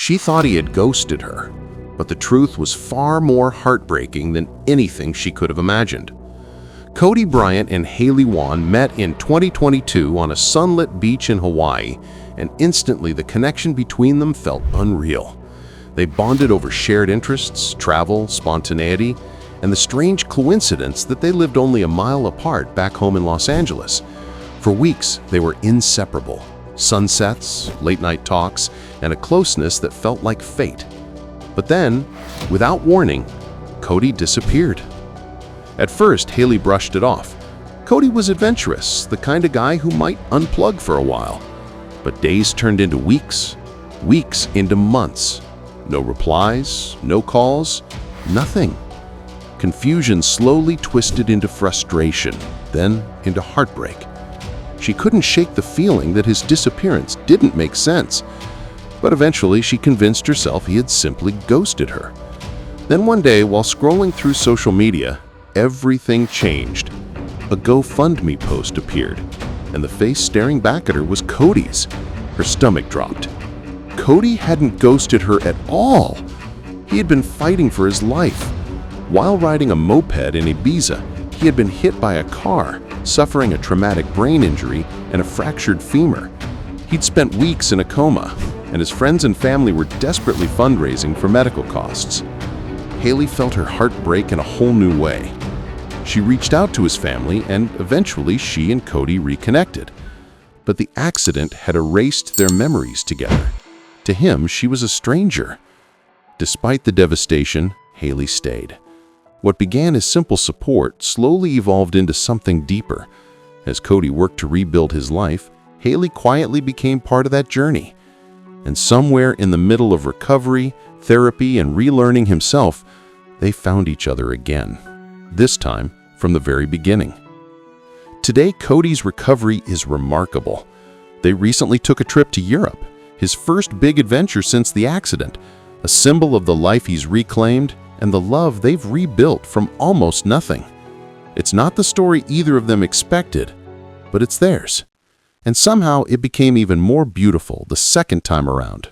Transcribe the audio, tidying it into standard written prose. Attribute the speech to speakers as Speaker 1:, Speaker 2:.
Speaker 1: She thought he had ghosted her, but the truth was far more heartbreaking than anything she could have imagined. Cody Bryant and Haley Wan met in 2022 on a sunlit beach in Hawaii, and instantly the connection between them felt unreal. They bonded over shared interests, travel, spontaneity, and the strange coincidence that they lived only a mile apart back home in Los Angeles. For weeks, they were inseparable. Sunsets, late-night talks, and a closeness that felt like fate. But then, without warning, Cody disappeared. At first, Haley brushed it off. Cody was adventurous, the kind of guy who might unplug for a while. But days turned into weeks, weeks into months. No replies, no calls, nothing. Confusion slowly twisted into frustration, then into heartbreak. She couldn't shake the feeling that his disappearance didn't make sense. But eventually she convinced herself he had simply ghosted her. Then one day, while scrolling through social media, everything changed. A GoFundMe post appeared, and the face staring back at her was Cody's. Her stomach dropped. Cody hadn't ghosted her at all. He had been fighting for his life. While riding a moped in Ibiza, he had been hit by a car, suffering a traumatic brain injury and a fractured femur. He'd spent weeks in a coma, and his friends and family were desperately fundraising for medical costs. Haley felt her heart break in a whole new way. She reached out to his family, and eventually she and Cody reconnected. But the accident had erased their memories together. To him, she was a stranger. Despite the devastation, Haley stayed. What began as simple support slowly evolved into something deeper. As Cody worked to rebuild his life, Haley quietly became part of that journey. And somewhere in the middle of recovery, therapy, and relearning himself, they found each other again. This time, from the very beginning. Today, Cody's recovery is remarkable. They recently took a trip to Europe, his first big adventure since the accident, a symbol of the life he's reclaimed and the love they've rebuilt from almost nothing. It's not the story either of them expected, but it's theirs. And somehow it became even more beautiful the second time around.